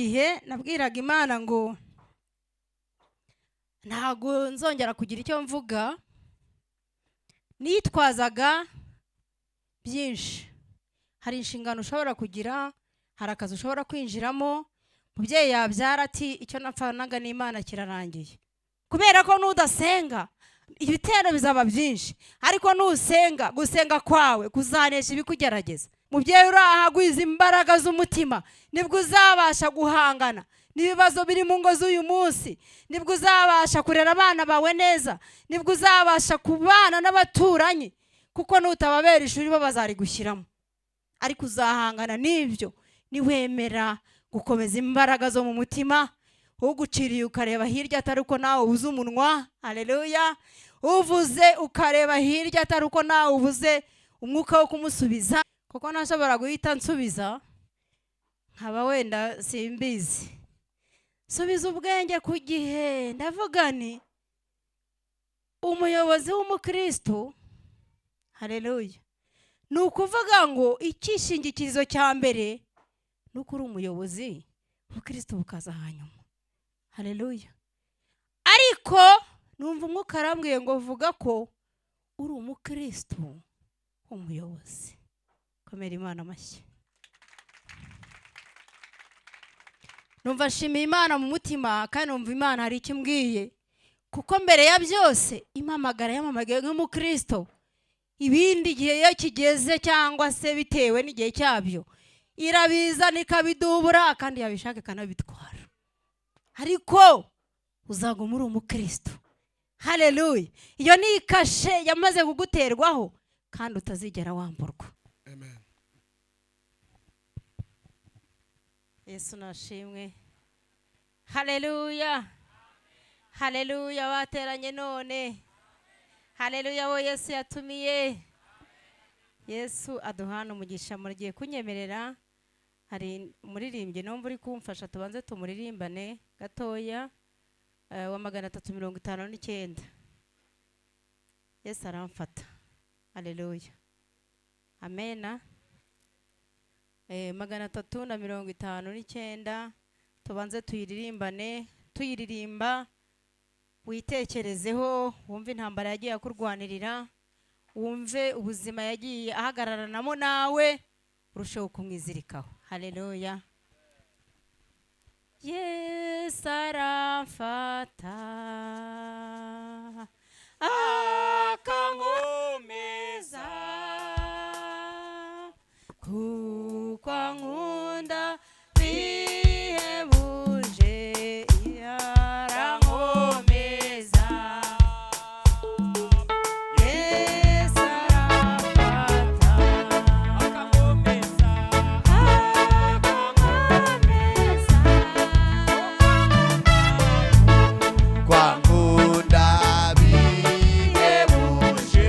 Ihe nabwiraga Imana ngo ntago nzongera kugira icyo mvuga, nitwazaga byinshi. Hari inshingano ushobora kugira, hari akazi ushobora kwinjiramo, mubyeyi yabyara ati icyo napfanaga n'Imana kirarangiye. Kubera ko nudasenga ibitero bizaba byinshi, ariko nusenga, gusenga kwawe kuzanesha ibikugerageza. Mubyeyi urahagwiza imbaraga z'umutima, nibwo uzabasha guhangana n'ibibazo biri mu ngo z'uyu munsi, nibwo uzabasha kurera abana bawe neza, nibwo uzabasha kubana n'abaturanyi, kuko nutababera ishuri bo bazarigushyiramo. Ariko uzahangana n'ibyo niwemera gukomeza imbaraga zo mu mutima. Uguciriye ukareba hirya atari uko nawe ubuze umunwa, haleluya. Uvuze ukareba hirya atari uko nawe ubuze umwuka wo kumusubiza, kuko ntashobora guhita nsubiza nkaba wenda simbizi. Subiza ubwenge ku gihe. Ndavuga ni umuyobozi w'umukristo, haleluya, ni ukuvuga ngo icyishingikirizo cya mbere ni uko uri umuyobozi, ubukristo bukaza hanyuma, haleluya. Ariko numva umwuka arambwiye ngo vuga ko uri umukristo umuyobozi. Komera Imana amashyi. Numva nshimiye Imana mu mutima, kandi numva Imana hari icyo imbwiye, kuko mbere ya byose impamagara yamamagaye nk'umukristo. Ibindi gihe iyo kigeze cyangwa se bitewe n'igihe cyabyo irabizana ikabidubura, kandi yabishaka ikanabitwara. Ariko uzaguma uri umukristo, haleluya. Iyo ni ikashe yamaze kuguterwaho kandi utazigera wamburwa. Amen. Yesu nashimwe. Haleluya. Haleluya. Bateranye none, haleluya, wo Yesu yatumiye. Yesu aduhana umugisha. Mugiye kunyemerera, hari umuririmbyi numva uri kumfasha, tubanze tumuririmbane gatoya, wa 359. Yesu aramfata, haleluya, amena. 359 tubanze tuyiririmbane. Tuyiririmba witekerezeho, wumve intambara yagiye akurwanirira, wumve ubuzima yagiye ahagararanamo, nawe urusheho kumwizirikaho. Haleluya. Yesu aramfata akankomeza, kuko ankunda bihebuje, arankomeza. Yesu aramfata akankomeza, Kwa nkunda bihebuje,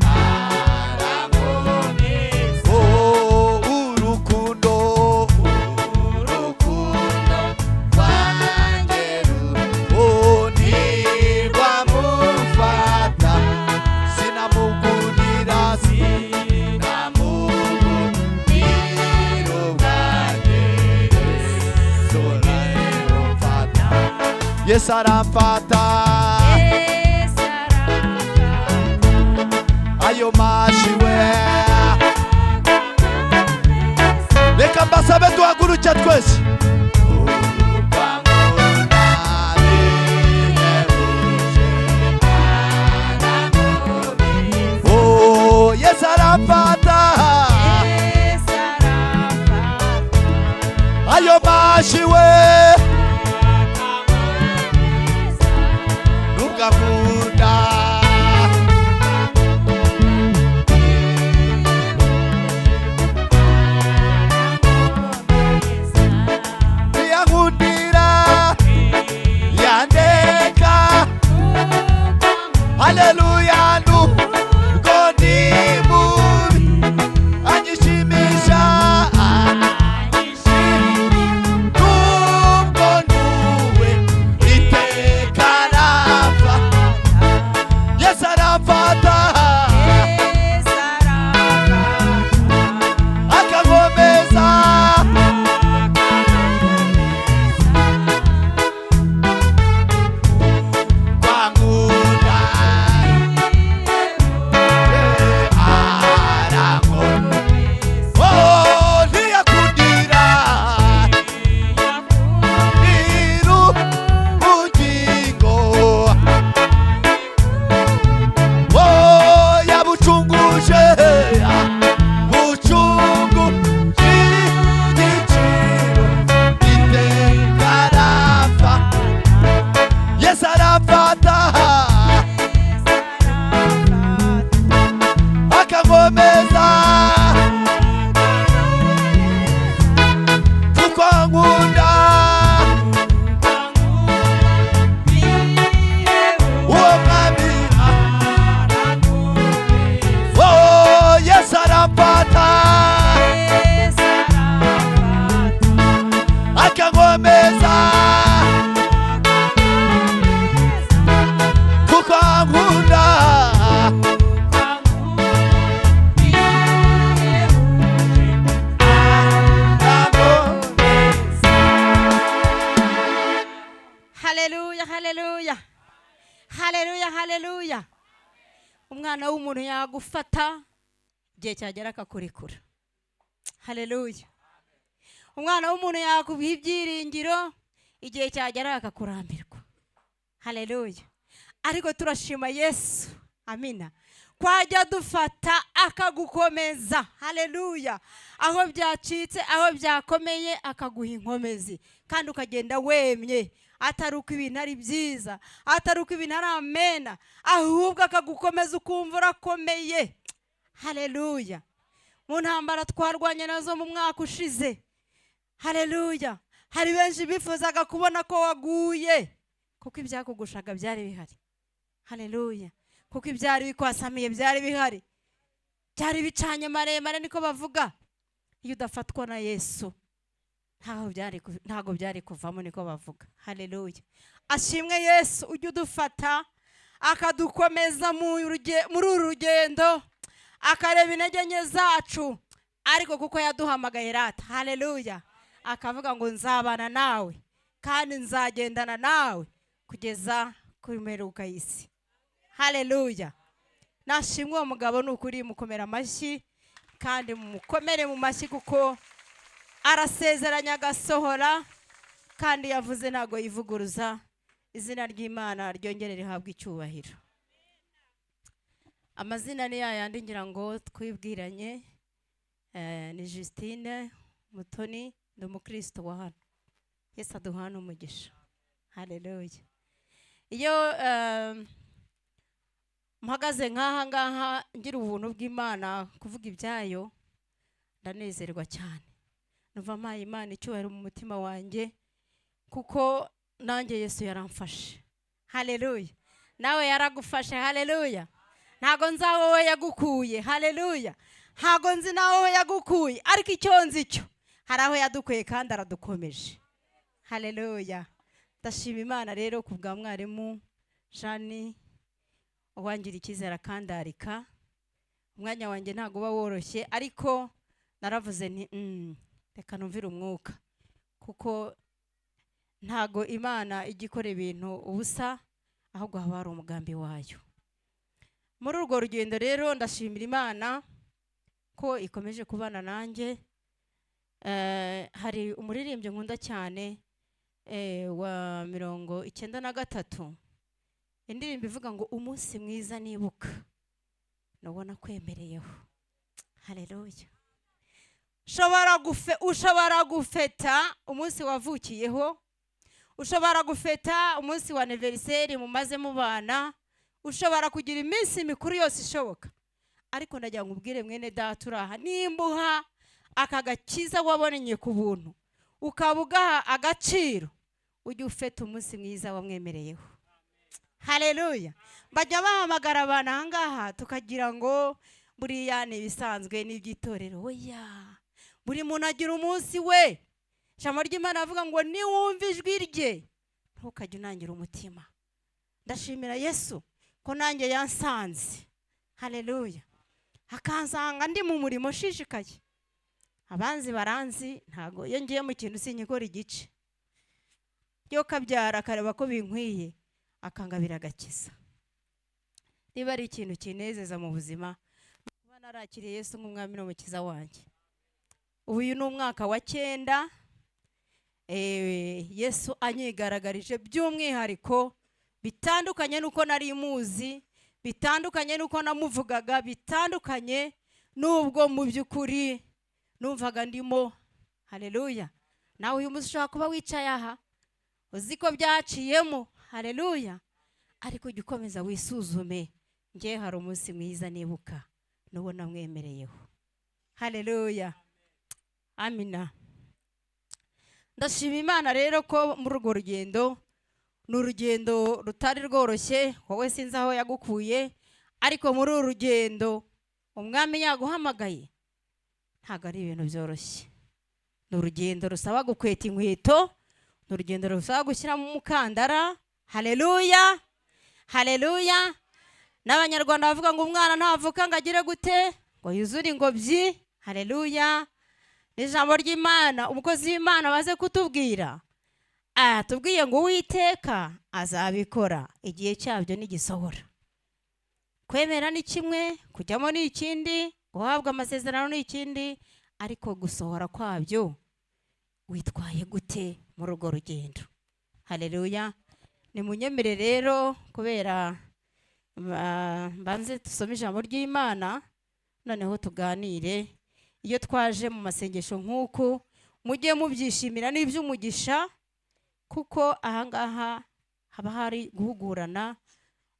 arankomeza. Oh, urukundo rwanjye oh, ntirwamufata. Sinamugundira ubwanjye, Yesu aramfata. Ayo mashi we, reka mbasabe duhaguruke twese. Oh, Yesu aramfata. Ayo mashi we, nubwo ankunda. Yankundira, yandeka, haleluya, nubwo ndi mubi anyishimisha, nubwo neza kuko nkunda haleluya haleluya haleluya haleluya. Umwana w'umuntu yagufata igihe cyagera akakurekura. Haleluya. Umwana w'umuntu yakubiha ibyiringiro igihe cyagera akakurambirwa. Haleluya. Ariko turashima Yesu, amina, kwajya dufata akagukomeza. Haleluya. Aho byacitse, aho byakomeye akaguha inkomezi, kandi ukagenda wemye, atari uko ibintu ari byiza, atari uko ibintu ari amena, ahubwo akagukomeza ukumva urakomeye. Haleluya. Mu ntambara twarwanye nazo mu mwaka ushize, haleluya, hari benshi bifuzaga kubona ko waguye, kuko ibyakugushaga byari bihari. Haleluya. Kuko ibyari bikwasamiye byari bihari, byari bicanye maremare, niko bavuga. Iyo udafatwa na Yesu ntago byari kuvamo, niko bavuga. Haleluya. Ashimwe Yesu ujye udufata akadukomeza muri uru rugendo, akareba intege nke zacu, ariko kuko yaduhamagaye rata. Haleluya. Akavuga ngo nzabana nawe kandi nzagendana nawe kugeza ku mperuka y'isi. Haleluya. Nashimwe uwo mugabo, nukuri mukomera amashyi, kandi mukomere mu mashyi, kuko arasezeranya agasohora, kandi yavuze ntago yivuguruza. Izina ry'Imana ryongere rihabwe icyubahiro. Amazina ni yayandi ngira ngo twibwiranye. Ni Justine Mutoni, ndi umukristo wa hano. Yesu aduhana umugisha. Haleluya. Iyo mpagaze nk'aha ngaha ngira ubuntu bw'Imana kuvuga ibyayo, ndanezerwa cyane. Numva mpaye Imana icyubahiro mu mutima wanjye, kuko nanjye Yesu yaramfashe. Haleluya. Nawe yaragufashe. Haleluya. Ntago nzi aho we yagukuye. Haleluya. Ntago nzi naho we yagukuye, ariko icyo nzi cyo, hari aho yadukuye kandi aradukomeje. Haleluya. Ndashima Imana rero ku bwa mwarimu Jani uwangira icyizere akandarika. Umwanya wanjye ntago uba woroshye, ariko naravuze nti reka numvire umwuka, kuko ntago Imana igikora ibintu ubusa, ahubwo haba hari umugambi wayo. Muri urwo rugendo rero ndashimira Imana ko ikomeje kubana nanjye. Hari umuririmbyi nkunda cyane wa 93, indirimbo ivuga ngo umunsi mwiza nibuka nubona kwemereyeho. Haleluya. Ushobora gufeta umunsi wavukiyeho, ushobora gufeta umunsi wa anniversaire mumaze mubana, ushobora kugira iminsi mikuru yose ishoboka, ariko ndagira ngo ubwire mwene data uraha, nimbuha aka gakiza wabonye ku buntu ukabugaha agaciro, ujye ufeta umunsi mwiza wamwemereyeho. Haleluya. Bajya bahamagara abantu aha ngaha tukagira ngo buriya ni ibisanzwe n'iby'itorero. Oya, buri muntu agira umunsi we. Ijambo ry'Imana avuga ngo niwumva ijwi rye ntukajye unangira umutima. Ndashimira Yesu ko nanjye yansanze. Haleluya. Akansanga ndi mu murimo ushishikaye. Abanzi baranzi, ntago iyo ngiye mu kintu sinyikora igice. Yo kabyara akareba ko binkwiye, akangabira agakiza. Niba ari ikintu kinezeza mu buzima, kuba narakiriye Yesu nk'umwami n'umukiza wanjye. Uyu ni umwaka wa 9, Yesu anyigaragarije by'umwihariko, bitandukanye nuko nari muzi, bitandukanye nuko namuvugaga, bitandukanye nubwo mu by'ukuri numvaga ndimo. Haleluya. Nawe uyu munsi ushobora kuba wicaye aha uzi ko byaciyemo. Haleluya. Ariko ujye ukomeza wisuzume, ngiye hari umunsi mwiza nibuka nubona mwemereyeho. Haleluya. Amina. Ndashima Imana rero ko muri urwo rugendo, ni urugendo rutari rworoshye, wowe sinzi aho yagukuye, ariko muri uru rugendo umwami yaguhamagaye ntago ari ibintu byoroshye. Ni urugendo rusaba gukweta inkweto ni urugendo rusaba gushyiramo umukandara. Haleluya, haleluya. N'abanyarwanda bavuga ngo umwana ntavuka ngo agire gute, ngo yuzure ingobyi. Haleluya. N'ijambo ry'Imana umukozi w'Imana amaze kutubwira, tubwiye ngo Uwiteka azabikora, igihe cyabyo nigisohora. Kwemera ni kimwe, kujyamo ni ikindi, guhabwa amasezerano ni ikindi, ariko gusohora kwabyo witwaye gute muri urwo rugendo? Haleluya. Ni munyemere rero, kubera mbanze dusome ijambo ry'Imana, noneho tuganire. Iyo twaje mu masengesho nk'uku, mujye mubyishimira n'iby'umugisha, kuko ahangaha haba hari guhugurana,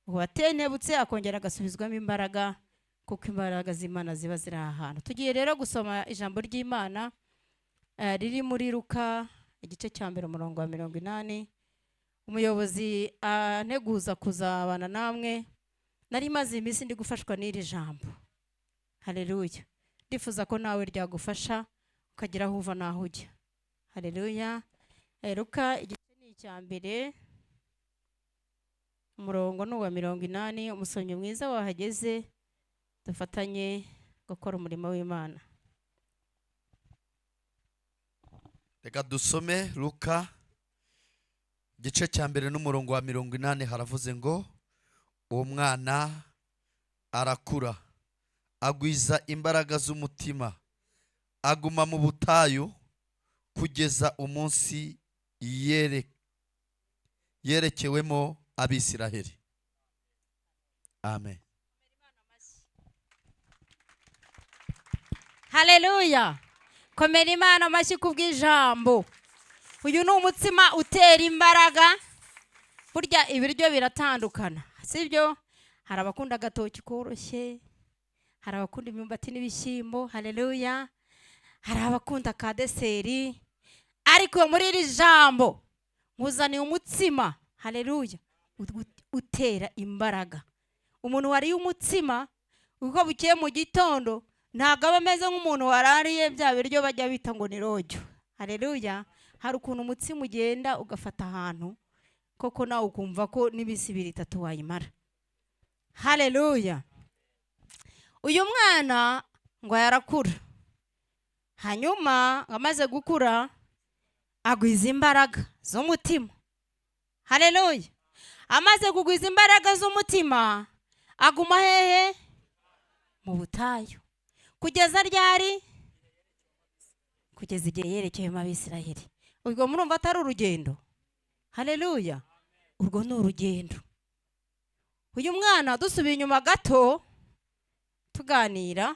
uwatenebutse akongera agasubizwamo imbaraga, kuko imbaraga z'Imana ziba ziri ahantu. Tugiye rero gusoma ijambo ry'Imana riri muri Luka igice cya 1 umurongo wa 80. Umuyobozi anteguza kuzabana namwe, nari maze iminsi ndi gufashwa n'iri jambo. Haleluya. Ndifuza ko nawe ryagufasha ukagira aho uva naho ujya. Haleluya. Luka igice ni icya 1 umurongo ni uwa 80. Umusomyi mwiza wahageze, dufatanye gukora umurimo w'Imana. Reka dusome Luka igice cya 1 n'umurongo wa 80. Haravuze ngo uwo mwana arakura, agwiza imbaraga z'umutima, aguma mu butayu kugeza umunsi yerekewemo Abisiraheli. Amen. Haleluya. Komera Imana amashyi kubw'ijambo. Uyu ni umutsima utera imbaraga. Burya ibiryo biratandukana, sibyo? Hari abakunda agatoki koroshye, hari abakunda imyumbati n'ibishyimbo. Haleluya. Hari abakunda ka deseri, ariko muri iri jambo nkuzaniye umutsima. Haleluya. Utera imbaraga. Umuntu wariye umutsima uko bukiye mu gitondo, ntabwo aba ameze nk'umuntu warariye bya biryo bajya bita ngo ni rojyo. Haleluya. Hari ukuntu umutsima ugenda ugafata ahantu, koko nawe ukumva ko n'ibisi 2-3 wayimara. Haleluya. Uyu mwana ngo yarakura, hanyuma amaze gukura agwiza imbaraga z'umutima. Haleluya. Amaze kugwiza imbaraga z'umutima, aguma hehe? Mu butayu. Kugeza ryari? Kugeza igihe yerekeyemo Abisiraheli. Ubwo murumva atari urugendo? Haleluya. Urwo ni urugendo. Uyu mwana dusubiye inyuma gato tuganira,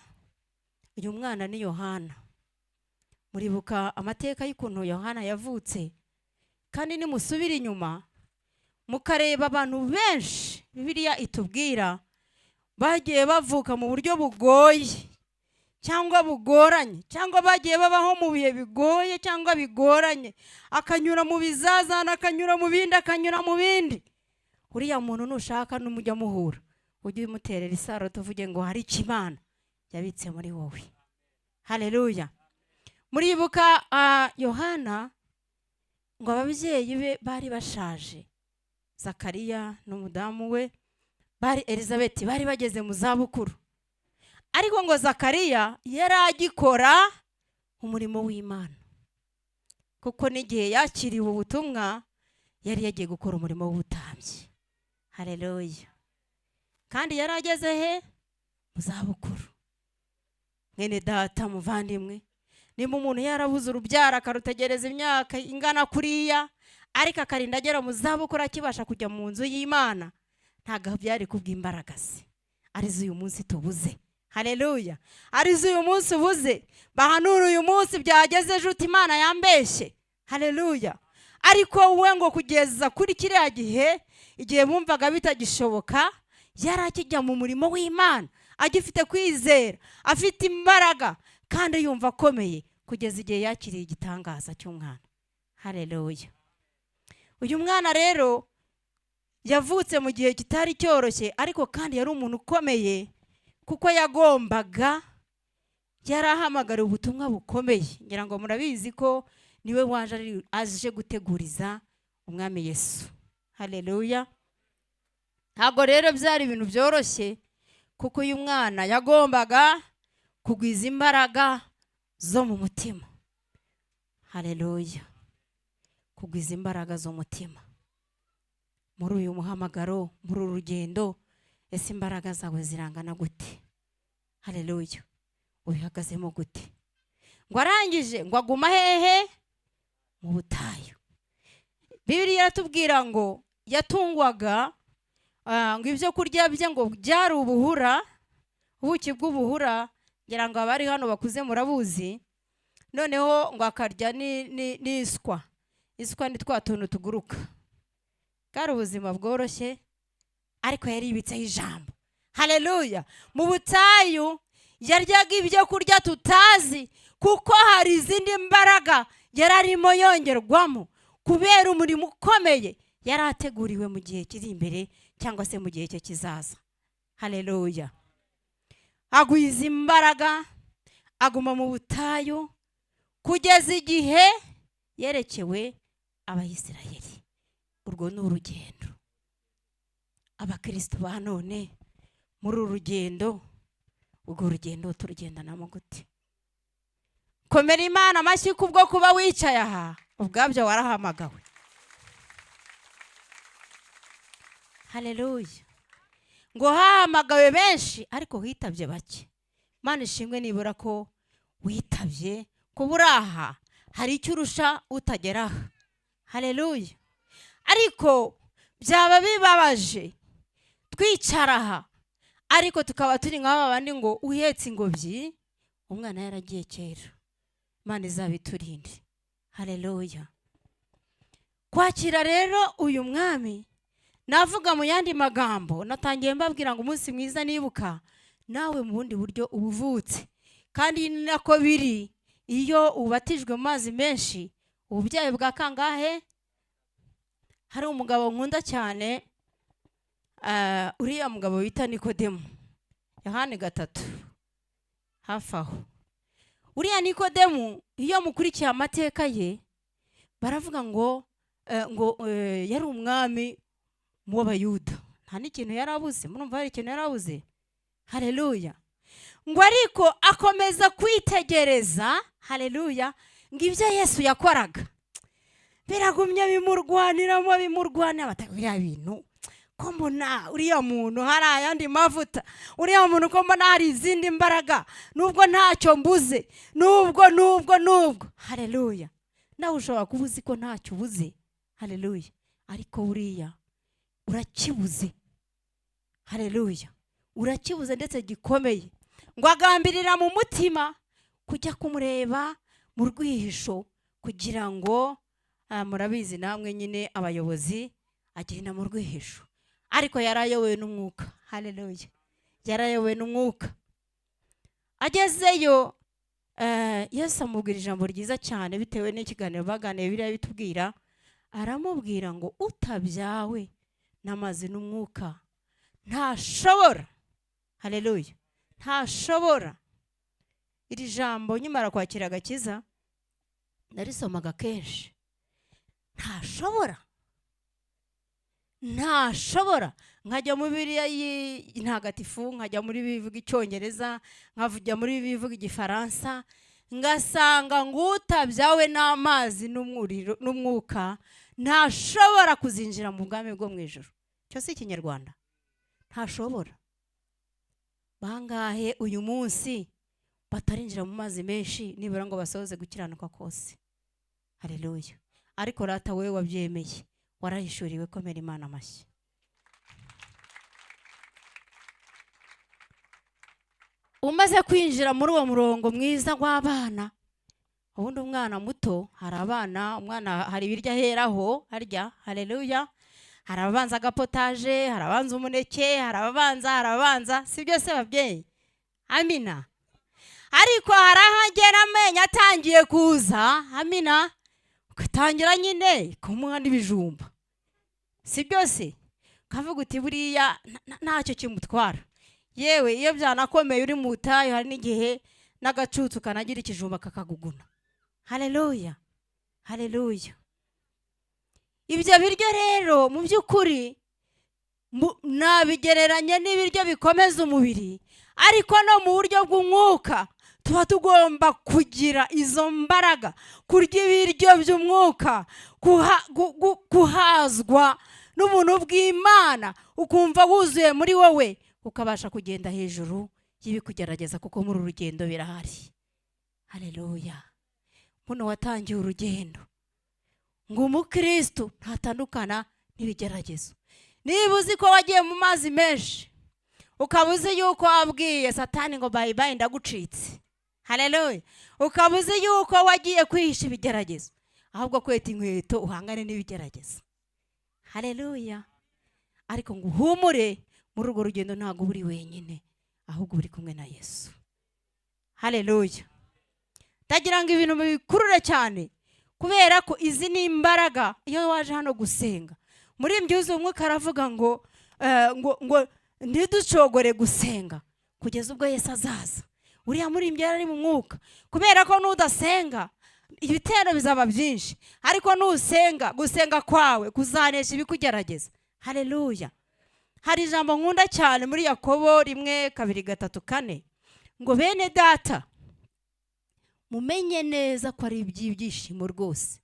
uyu mwana ni Yohana. Muribuka amateka y'ukuntu Yohana yavutse, kandi nimusubira inyuma mukareba abantu benshi Bibiliya itubwira bagiye bavuka mu buryo bugoye cyangwa bugoranye, cyangwa bagiye babaho mu bihe bigoye cyangwa bigoranye, akanyura mu bizazana, akanyura mu bindi, akanyura mu bindi. Uriya muntu nushaka n'umujya muhura, ujye umuterera isaro tuvuge ngo hari Imana yabitse muri wowe. Haleluya. Muribuka Yohana ngo ababyeyi be bari bashaje, Zakariya n'umudamu we bari Elizabeth, bari bageze mu zabukuru. Ariko ngo Zakariya yari agikora umurimo w'Imana, kuko n'igihe yakiriwe ubutumwa yari yagiye gukora umurimo w'ubutambyi. Haleluya. Kandi yari ageze he? Mu zabukuru. Mwene data muvandimwe, nimba umuntu yarabuze urubyaro akarutegereza imyaka ingana kuriya, ariko akarinda agera mu zabukuru akibasha kujya mu nzu y'Imana, ntago byari kubw'imbaraga ze arizo uyu munsi tubuze. Haleluya. Arizo uyu munsi ubuze, bahanura uyu munsi byageze ejo uti Imana yambeshye. Haleluya. Ariko wowe ngo kugeza kuri kiriya gihe, igihe bumvaga bitagishoboka, yari akijya mu murimo w'Imana, agifite kwizera, afite imbaraga, kandi yumva akomeye, kugeza igihe yakiriye igitangaza cy'umwana. Haleluya. Uyu mwana rero yavutse mu gihe kitari cyoroshye, ariko kandi yari umuntu ukomeye, kuko yagombaga, yari ahamagara ubutumwa bukomeye. Ngira ngo murabizi ko niwe waje aje guteguriza umwami Yesu. Haleluya. Ntabwo rero byari ibintu byoroshye, kuko uyu mwana yagombaga kugwiza imbaraga zo mu mutima. Haleluya. Kugwiza imbaraga zo mu mutima muri uyu muhamagaro, muri uru rugendo. Ese imbaraga zawe zirangana gute? Haleluya. Ubihagazemo gute? Ngo arangije ngo aguma hehe? Mu butayu. Bibiliya iratubwira ngo yatungwaga ngo ibyo kurya bye ngo byari ubuhura, ubuki bw'ubuhura, ngira ngo abari hano bakuze murabuzi. Noneho ngo akarya n'iswa. Iswa ni twa tuntu tuguruka. Bwari ubuzima bworoshye, ariko yari yibitseho ijambo. Haleluya. Mu butayu yaryaga ibyo kurya tutazi, kuko hari izindi mbaraga yari arimo yongerwamo kubera umurimo ukomeye yari ateguriwe mu gihe kiri imbere, cyangwa se mu gihe cye kizaza. Haleluya. Agwiza imbaraga, aguma mu butayu kugeza igihe yerekewe Abayisiraheli. Urwo ni urugendo. Abakristo ba none muri uru rugendo, urwo rugendo turugendanamo gute? Komera Imana amashyi kubwo kuba wicaye aha, ubwabyo warahamagawe. Haleluya. Ngo hahamagawe benshi, ariko hitabye bake. Imana ishimwe nibura ko witabye, ko buraha hari icyo urusha utageraho. Haleluya. Ariko byaba bibabaje twicara aha, ariko tukaba turi nk'aba bandi ngo uhetse ingobyi, umwana yaragiye kera. Imana izabiturinde. Haleluya. Kwakira rero uyu mwami, navuga mu yandi magambo, natangiye mbabwira ngo umunsi mwiza nibuka, nawe mu bundi buryo ubuvutse. Kandi ni nako biri iyo ubatijwe mu mazi menshi. Ububyaye bwa kangahe? Hari umugabo nkunda cyane, uriya mugabo wita Nikodemu, Yohani 3 hafi aho. Uriya Nikodemu iyo mukurikiye amateka ye, baravuga ngo yari umwami mu w'Abayuda. Nta n'ikintu yarabuze. Murumva hari ikintu yarabuze? Haleluya. Ngo ariko akomeza kwitegereza. Haleluya. Ngo ibyo Yesu yakoraga biragumye bimurwanira batagira bintu. Ko mbona uriya muntu hari ayandi mavuta, uriya muntu ko mbona hari izindi mbaraga, nubwo ntacyo mbuze, nubwo. Haleluya. Nawe ushobora kuba uzi ko ntacyo ubuze. Haleluya. Ariko uriya urakibuze. Haleluya. Urakibuze ndetse gikomeye. Ngo agambirira mu mutima kujya kumureba mu rwihisho, kugira ngo murabizi namwe nyine abayobozi agenda mu rwihisho. Ariko yarayobowe n'umwuka. Haleluya. Yarayobowe n'umwuka. Agezeyo Yesu amubwira ijambo ryiza cyane, bitewe n'ikiganiro baganiye biriya bitubwira. Aramubwira ngo utabyawe n'amazi n'umwuka ntashobora. Haleluya. Ntashobora. Iri jambo nyimara kwakira agakiza narisomaga kenshi. Ntashobora. Nkajya mu Bibiliya y'intagatifu, nkajya muri bivuga Icyongereza, nkajya muri bivuga Igifaransa, ngasanga ngo utabyawe n'amazi n'umwuka ntashobora kuzinjira mu bwami bwo mu ijuru. Cyo si Ikinyarwanda. Ntashobora. Bangahe uyu munsi batarinjira mu mazi menshi nibura ngo basohoze gukiranuka kose? Haleluya. Ariko rata wewe wabyemeye, warahishuriwe. Komera Imana amashyi. Umaze kwinjira muri uwo murongo mwiza w'abana. Ubundi umwana muto, hari abana, umwana hari ibiryo aheraho harya. Haleluya. Hari ababanza agapotaje, hari ababanza umuneke, hari ababanza, si byose babyeyi? Amina. Ariko hari ahagera amenyo atangiye kuza. Amina. Ugatangira nyine kumuha n'ibijumba, si byose? Kavuga uti buriya ntacyo kimutwara. Yewe iyo byanakomeye uri mu butayu, hari n'igihe n'agacucu kanagira ikijumba kakaguguna. Haleluya. haleluya. Ibyo biryo rero mu by'ukuri nabigereranya n'ibiryo bikomeza umubiri, ariko no mu buryo bw'umwuka tuba tugomba kugira izo mbaraga, kurya ibiryo by'umwuka, kuhazwa n'ubuntu bw'Imana, ukumva wuzuye muri wowe, ukabasha kugenda hejuru y'ibikugerageza, kuko muri uru rugendo birahari. Haleluya. Muno watangiye urugendo ngo umukristo ntatandukana n'ibigeragezo. Niba uzi ko wagiye mu mazi menshi, ukaba uzi yuko wabwiye Satani ngo bye bye ndagucitse, haleluya, ukaba uzi yuko wagiye kwihisha ibigeragezo, ahubwo kweta inkweto uhangane n'ibigeragezo, haleluya. Ariko ngo uhumure, muri urwo rugendo ntabwo uri wenyine, ahubwo uri kumwe na Yesu, haleluya. Ndagira ngo ibintu bikurure cyane, kubera ko izi ni imbaraga. Iyo waje hano gusenga, muri mbyuze umwuka aravuga ngo ntiducogore gusenga kugeza ubwo Yesu azaza. Uriya muri mbye ari mu mwuka, kubera ko nudasenga ibitero bizaba byinshi, ariko nusenga, gusenga kwawe kuzanesha ibikugerageza, haleluya. Hari ijambo nkunda cyane muri Yakobo 1:2-4 ngo bene data mumenye neza ko ari iby'ibyishimo rwose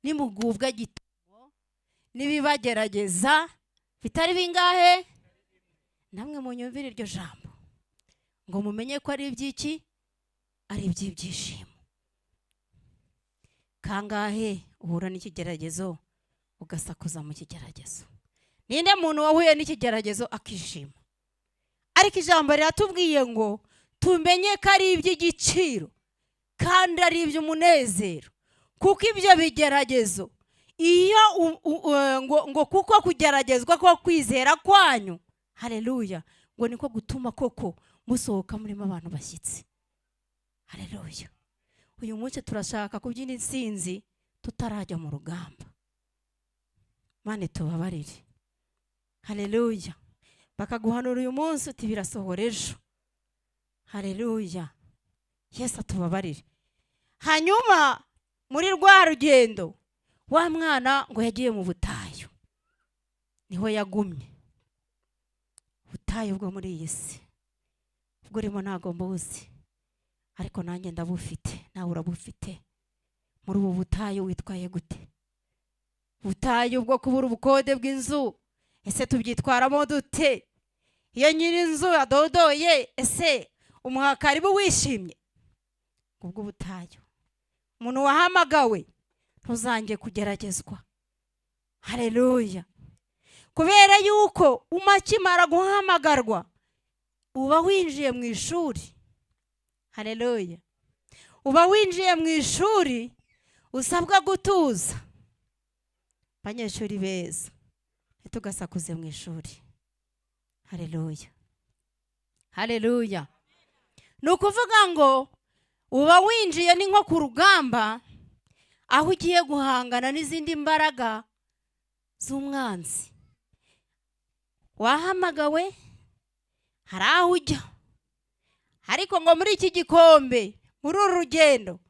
nimugubwa gitomo nibibagerageza bitari bingahe. Namwe munyumvire iryo jambo ngo mumenye ko ari iby'iki, ari iby'ibyishimo. Kangahe uhura n'ikigeragezo ugasakuza mu kigeragezo? Ninde muntu wahuye n'ikigeragezo akishima? Ariko ijambo riratubwiye ngo tumenye ko ari iby'igiciro kandi ari iby'umunezero, kuko ibyo bigeragezo iyo ngo kuko kugeragezwa ko kwizera kwanyu, haleluya, ngo niko gutuma koko musohoka murimo abantu bashyitsi, haleluya. Uyu munsi turashaka kubyina intsinzi tutarajya mu rugamba. Mane tubabarire, haleluya. Bakaguhanura uyu munsi uti birasohora ejo, haleluya. Yesu atubabarire. Hanyuma muri rwa rugendo, wa mwana ngo yagiye mu butayu, niho yagumye. Butayu bwo muri iyi si ubwo urimo ntago mbuzi, ariko nanjye ndabufite, nawe urabufite. Muri ubu butayu witwaye gute? Butayu bwo kubura ubukode bw'inzu, ese tubyitwaramo dute? Iyo nyiri inzu yadodoye, ese umuha karibu wishimye? Ubwo butayu umuntu wahamagawe ntuzange kugeragezwa, haleluya. Kubera yuko umakimara guhamagarwa uba winjiye mu ishuri, haleluya. Uba winjiye mu ishuri usabwa gutuza. Banyeshuri beza, ntitugasakuze mu ishuri, haleluya, haleluya. Nukuvuga ngo uba winjiye ni nko ku rugamba, aho ugiye guhangana n'izindi mbaraga z'umwanzi. Wahamagawe, hari aho ujya, ariko ngo muri iki gikombe, muri uru rugendo,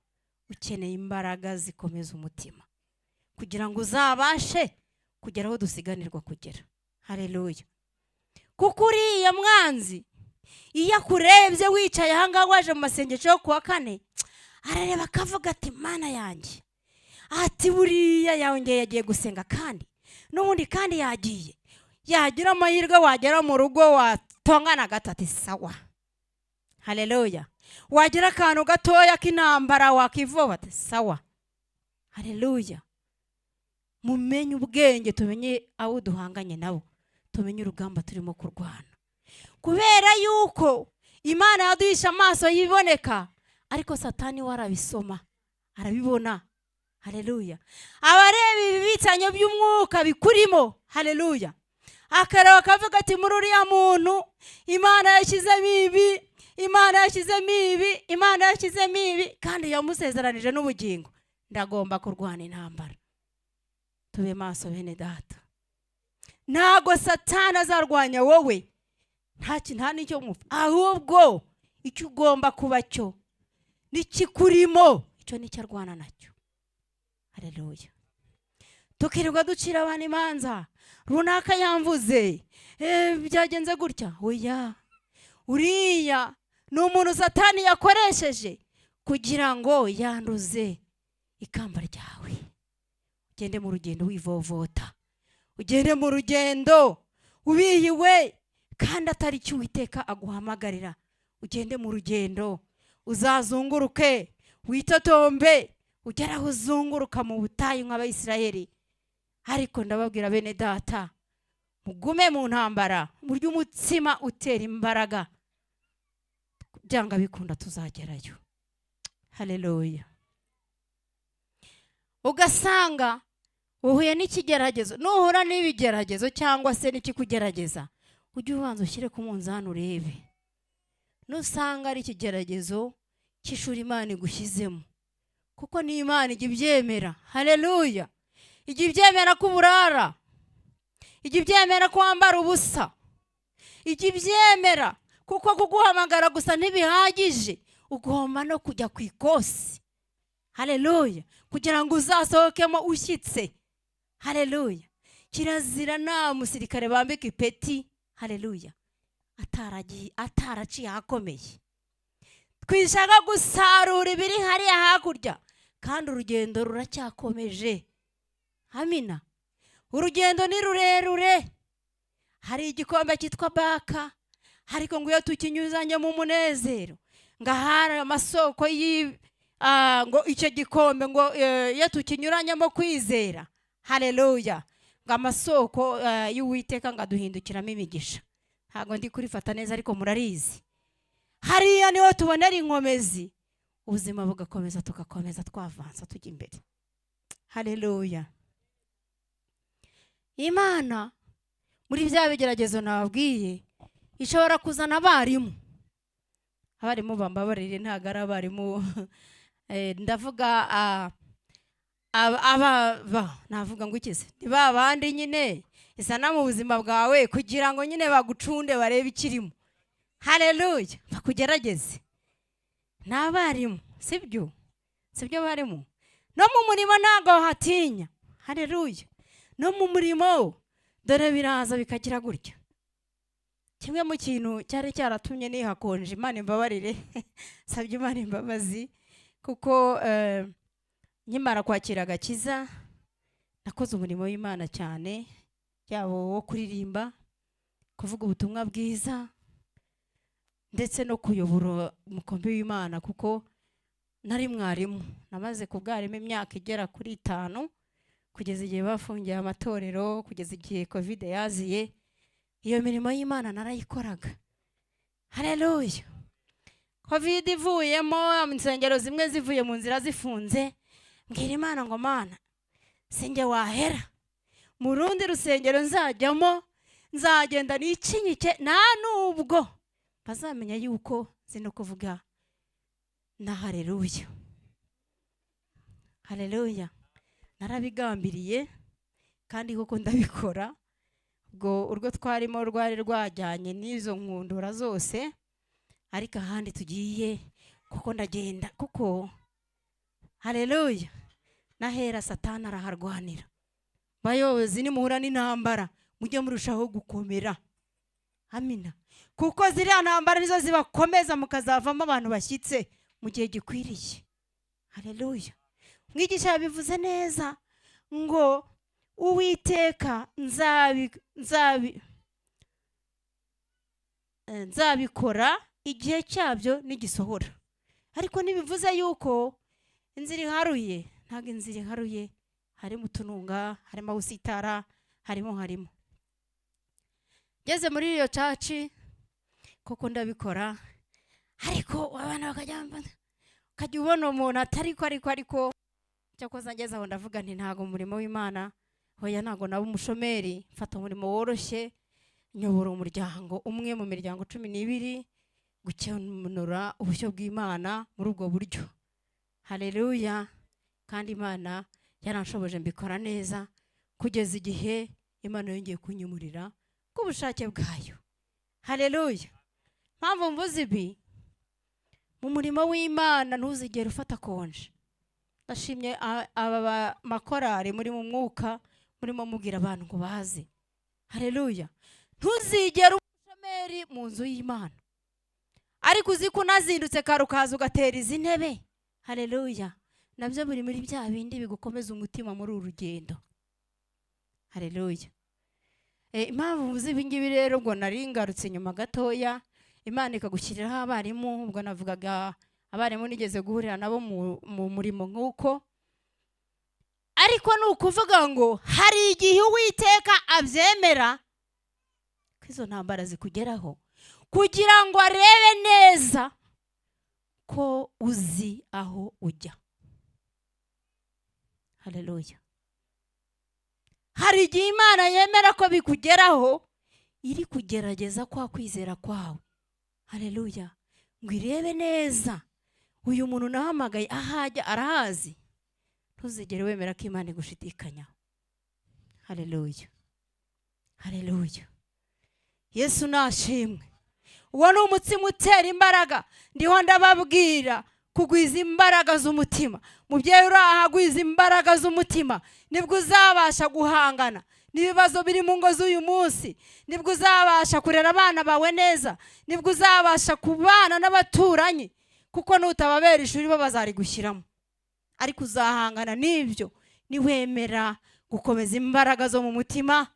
ukeneye imbaraga zikomeza umutima kugira ngo uzabashe kugera aho dusiganirwa kugera, haleluya. Kuko uriya mwanzi iyo akurebye wicaye ahangaha waje mu masengesho yo kuwa 4, arareba akavuga ati mana yanjye, ati buriya yongeye yagiye gusenga kandi n'ubundi kandi yagiye, yagira amahirwe wagera mu rugo watongana gatatu sawa, haleluya. Wagira akantu gatoya k'intambara wakivuba ati sawa, haleluya. Mumenye ubwenge, tumenye abo duhanganye nabo, tumenye urugamba turimo kurwana, kubera yuko Imana yaduhisha amaso yiboneka, ariko Satani warabisoma arabibona, haleluya. Abareba ibibitsanyo by'umwuka bikurimo, haleluya, akareba akavuga ati muri uriya muntu Imana yashyizemo ibi, Imana yashyizemo ibi, Imana yashyizemo ibi, kandi yamusezeranije n'ubugingo. Ndagomba kurwana intambara. Tube maso bene data, ntago Satani azarwanya wowe, nta nicyo mupfa, ahubwo icyo ugomba kuba cyo n'ikikurimo, icyo nicyo arwana nacyo, haleluya. Tukirirwa ducira abantu imanza, runaka yamvuze, byagenze gutya. Oya, uriya ni umuntu Satani yakoresheje kugira ngo yanduze ikamba ryawe. Ugende mu rugendo wivovota, ugende mu rugendo ubihiwe kandi atari cyo Uwiteka aguhamagarira. Ugende mu rugendo uzazunguruke, witotombe, ugera aho uzunguruka mu butayu nk'Abayisiraheli. Ariko ndababwira bene data, mugume mu ntambara, murye umutsima utera imbaraga, byanga bikunda tuzagerayo. Haleluya. Ugasanga uhuye n'ikigeragezo, nuhura n'ibigeragezo cyangwa se n'ikikugerageza, ujye ubanza ushyire ku munzani urebe. Nusanga ari ikigeragezo cy'ishuri Imana igushyizemo, kuko ni Imana ijya ibyemera. Haleluya. Ijya ibyemera ko uburara, ijya ibyemera ko wambara ubusa, ijya ibyemera kuko kuguhamagara gusa ntibihagije, ugomba no kujya ku ikosi. Haleluya. Kugira ngo uzasohokemo ushyitse. Haleluya. Kirazira nta musirikare bambika ipeti, haleluya, ataraciye ahakomeye. Twishaka gusarura ibiri hariya hakurya, kandi urugendo ruracyakomeje. Amina. Urugendo ni rurerure. Hari igikombe cyitwa Baka, ariko ngo iyo tukinyuzanye mu munezero, ngahari amasoko ngo icyo gikombe ngo iyo tukinyuranyemo kwizera, haleluya, ngo amasoko y'Uwiteka ngaduhindukiramo imigisha. Ntabwo ndi kurifata neza ariko murarizi. Hariya niho tubonera inkomezi, ubuzima bugakomeza, tugakomeza twavansa tujya imbere. Haleluya. Imana muri bya bigeragezo nababwiye ishobora kuzana abarimu. Abarimu bambabarire, ntago ari abarimu ndavuga navuga ngo ikize, ni ba bandi nyine isana mu buzima bwawe kugira ngo nyine bagucunde barebe ikirimo. Haleluya. Bakugerageze. Ni abarimu, sibyo barimu. No mu murimo ntago hatinya. Haleluya. No mu murimo dore biraza bikagira gutya. Kimwe mu kintu cyari cyaratumye nihakonje, Imana imbabarire, sabye Imana imbabazi, kuko nkimara kwakira agakiza nakoze umurimo w'Imana cyane, yaba wo kuririmba, kuvuga ubutumwa bwiza, ndetse no kuyobora umukumbi w'Imana, kuko nari mwarimu. Namaze kubwarimo imyaka igera kuri 5, kugeza igihe bafungiye amatorero, kugeza igihe Covid yaziye. Iyo mirimo y'Imana narayikoraga. Haleluya. Covid ivuyemo, insengero zimwe zivuye mu nzira zifunze, mbwira Imana ngo Mana, sinjye wahera, mu rundi rusengero nzajyamo nzagenda nicinyike, nta nubwo bazamenya yuko zino kuvuga na haleluya. Haleluya. Narabigambiriye kandi koko ndabikora. Ubwo urwo twarimo rwari rwajyanye n'izo nkundura zose, ariko ahandi tugiye kuko ndagenda, kuko haleluya, nahera Satani araharwanira. Bayobozi nimuhura n'intambara mujye murushaho gukomera. Amina. Kuko ziriya ntambara nizo zibakomeza mukazavamo abantu bashyitse mu gihe gikwiriye. Haleluya. Mwigisha yabivuze neza ngo Uwiteka nzabikora igihe cyabyo nigisohora. Ariko nibivuze yuko inzira iharuye, ntabwo inzira iharuye, harimo utununga, harimo usitara, harimo. Ngeze muri iyo caci koko ndabikora, ariko abana bakajya ubona umuntu ariko cyakoze ngeze aho ndavuga nti ntago umurimo w'Imana, hoya ntago naba umushomeri, mfata umurimo woroshye, nyobora umuryango umwe mu miryango 12, gukenura ubushyo bw'Imana muri ubwo buryo. Haleluya. Kandi Imana yaranshoboje mbikora neza, kugeza igihe Imana yongeye kunyumurira ku bushake bwayo. Haleluya. Mpamvu mvuze ibi, mu murimo w'Imana ntuzigere ufata konje. ndashimye aba makorari muri mu mwuka murimo mubwira abantu ngo baze. Haleluya. Ntuzigere umushomeri mu nzu y'Imana, ariko uzi ko unazindutse kare ukaza ugatera izi ntebe. Haleluya. Nabyo buri muri bya bindi bigukomeza umutima muri uru rugendo. Haleluya. Impamvu mvuze ibi ngibi rero ngo nari ngarutse nyuma gatoya, Imana ikagushyiriraho abarimu. Ubwo navugaga abarimu nigeze guhurira nabo mu murimo nk'uko, ariko ni ukuvuga ngo hari igihe Uwiteka abyemera ko izo ntambara zikugeraho kugira ngo arebe neza ko uzi aho ujya. Haleluya. Hari igihe Imana yemera ko bikugeraho iri kugerageza kwa kwizera kwawe. Haleluya. Ngo irebe neza uyu muntu nahamagaye ahajya arahazi. Ntuzigere wemera ko Imana igushidikanyaho. Haleluya. Haleluya. Yesu nashimwe. Uwo ni umutsima utera imbaraga. Ndiho ndababwira kugwiza imbaraga z'umutima. Mubyeyi urahagwiza imbaraga z'umutima, nibwo uzabasha guhangana n'ibibazo biri mu ngo z'uyu munsi. Nibwo uzabasha kurera abana bawe neza. Nibwo uzabasha kubana n'abaturanyi, kuko nutababera ishuri bo bazarigushyiramo. Ariko uzahangana n'ibyo niwemera gukomeza imbaraga zo mu mutima.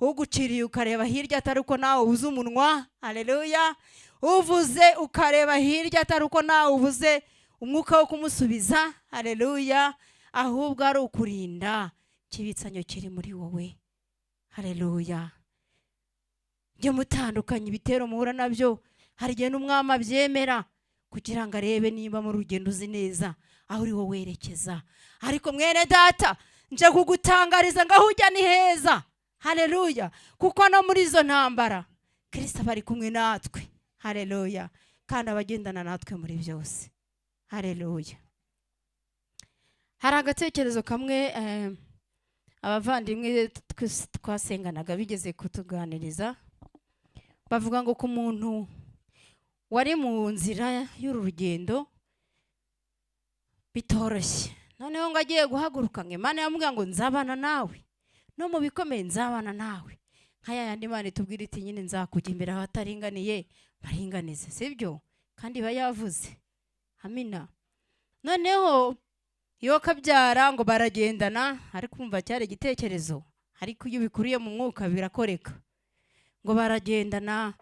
Uguciriye ukareba hirya atari uko nawe ubuze umunwa. Haleluya. Uvuze ukareba hirya atari uko nawe ubuze umwuka wo kumusubiza. Haleluya. Ahubwo ari ukurinda kibitsanyo kiri muri wowe. Haleluya. Njye mutandukanye ibitero muhura nabyo, hari igihe n'umwami abyemera kugira ngo arebe niba mu rugendo uzi neza aho uri wowe werekeza. Ariko mwene data, nje kugutangariza ngo aho ujya ni heza. Haleluya. Kuko no muri izo ntambara Kristo bari kumwe natwe. Haleluya. Kandi abagendana natwe muri byose. Haleluya. Hari agatekerezo kamwe abavandimwe twasenganaga bigeze kutuganiriza. Bavuga ngo ku muntu wari mu nzira y'uru rugendo bitoroshye, noneho ngo agiye guhaguruka, ngo Imana yamubwira ngo nzabana nawe, no mu bikomeye nzabana nawe. Nkaya yandi Imana itubwira iti nyine nzakujya imbere ahataringaniye baringanize, sibyo? Kandi iba yavuze. Amina. Noneho iyo kabyara ngo baragendana, ariko umva cyari igitekerezo, ariko iyo bikuriye mu mwuka birakoreka. Ngo baragendana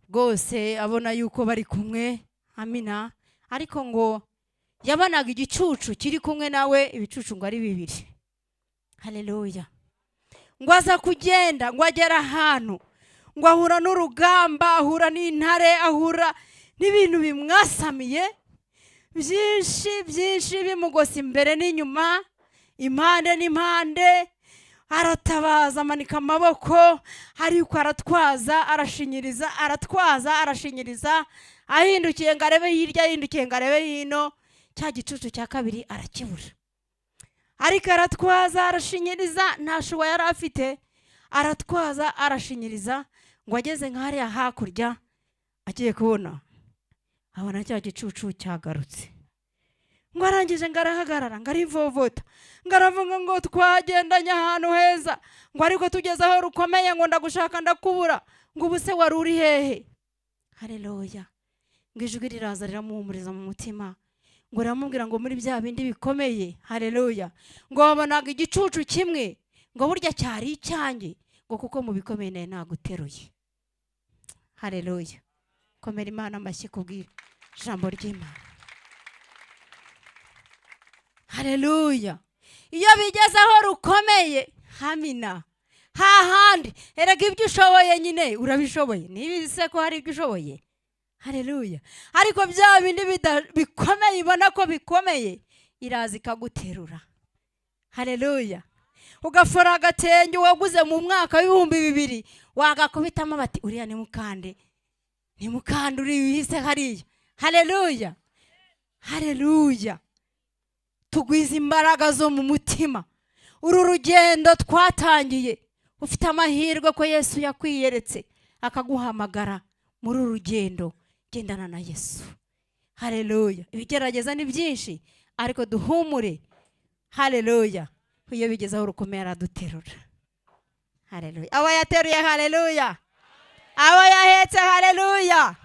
rwose abona yuko bari kumwe. Amina. Ariko ngo yabanaga igicucu kiri kumwe nawe, ibicucu ngo ari bibiri. Haleluya. Ngo aza kugenda, ngo agera ahantu, ngo ahura n'urugamba, ahura n'intare, ahura n'ibintu bimwasamiye byinshi bimugose imbere n'inyuma, impande n'impande. Aratabaza, amanika amaboko, ariko aratwaza, arashinyiriza, aratwaza, arashinyiriza. Ahindukiye ngo arebe hirya, ahindukiye ngo arebe hino, cya gicucu cya kabiri arakibura. Ariko aratwaza, arashinyiriza, nta shuwa yari afite. Aratwaza, arashinyiriza, ngo ageze nk'ahariya hakurya, agiye kubona abona cya gicucu cyagarutse. Ngo arangije ngo arahagarara, ngo arivovota, ngo aravuga ngo twagendanye ahantu heza, ngo ariko tugeze aho rukomeye, ngo ndagushaka ndakubura, ngo ubu se wari uri hehe? Haleluya. Ngo ijwi riraza riramuhumuriza mu mutima, ngo riramubwira ngo muri bya bindi bikomeye. Haleluya. Ngo wabonaga igicucu kimwe, ngo burya cyari icyanjye, ngo kuko mu bikomeye nayo naguteruye. Haleluya. Komera Imana amashyi kubwira ijambo ry'Imana. Haleluya. Iyo bigeze aho rukomeye, amina, hahandi erega ibyo ushoboye nyine urabishoboye. Nibize ko hari ibyo ushoboye. Haleluya. Ariko bya bindi bikomeye, ibona ko bikomeye, iraza ikaguterura. Haleluya. Ugafora agatenge waguze mu mwaka w'2000, wagakubitamo bati uriya ni mukande, ni mukande uri wise hariya. Haleluya. Haleluya. Tugwiza imbaraga zo mu mutima. Uru rugendo twatangiye, ufite amahirwe ko Yesu yakwiyeretse akaguhamagara muri uru rugendo. Gendana na Yesu. Haleluya. Ibigerageza ni byinshi, ariko duhumure haleluya. Iyo bigezeho urukomeye araduterura, haleluya. Abo yateruye, haleluya. Abo yahetse, haleluya.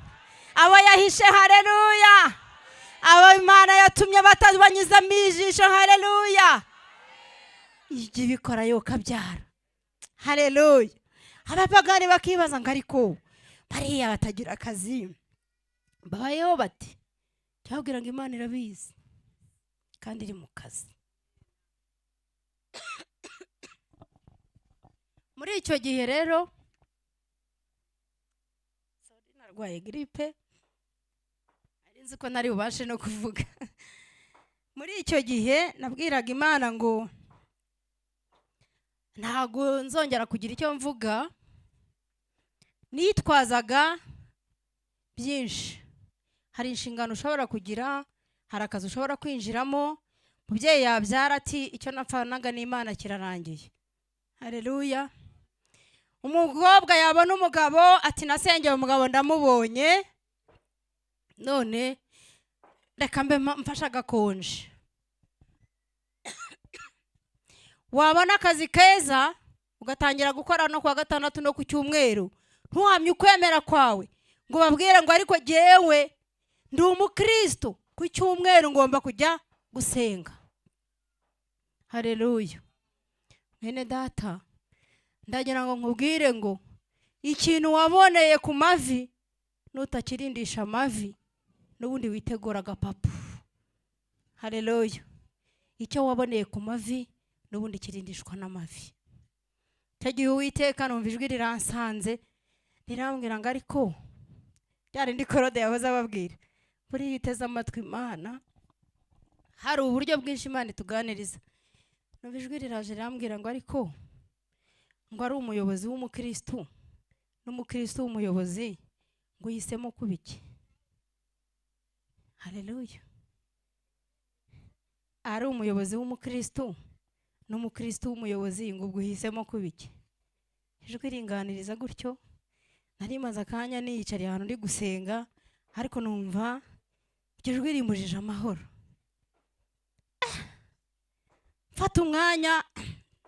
Abo yahishe, haleluya. Abo Imana yatumye batabanyuzamo ijisho, haleluya. Ijya ibikora yo kabyara, haleluya. Abapagani bakibaza ngo ariko bariya batagira akazi babayeho bati? Cyabwira ngo Imana irabizi kandi iri mu kazi. Muri icyo gihe rero narwaye gripe, ari nzi ko nari bubashe no kuvuga. Muri icyo gihe nabwiraga Imana ngo ntago nzongera kugira icyo mvuga, nitwazaga byinshi. Hari inshingano ushobora kugira, hari akazi ushobora kwinjiramo, mubyeyi yabyara ati icyo napfanaga n'Imana kirarangiye, haleluya. Umukobwa yabona umugabo ati nasengeye umugabo ndamubonye, none reka mbe mfasha agakonje. Wabona akazi keza ugatangira gukora no kuwa gatandatu no ku cyumweru, ntuhamye ukwemera kwawe ngo babwire ngo ariko jyewe ndi umukristo, ku cyumweru ngomba kujya gusenga, haleluya. Mwene data, ndagira ngo nkubwire ngo ikintu waboneye ku mavi nutakirindisha amavi n'ubundi witegura agapapu, haleluya. Icyo waboneye ku mavi n'ubundi kirindishwa n'amavi. Cyagiye Uwiteka numva ijwi riransanze rirambwira ngo ariko byari ndi Korode yahoze ababwira, buri yiteze amatwi Imana, hari uburyo bwinshi Imana ituganiriza. Numva ijwi riraje rirambwira ngo ariko ngo ari umuyobozi w'umukristo n'umukristo w'umuyobozi ngo yisemo kubiki, haleluya. Ari umuyobozi w'umukristo n'umukristo w'umuyobozi ngo ubwo uhisemo kubiki. Ijwi ringaniriza gutyo, nari maze akanya niyicariye ahantu ndi gusenga, ariko numva iryo jwi rimbujije amahoro. Mfata umwanya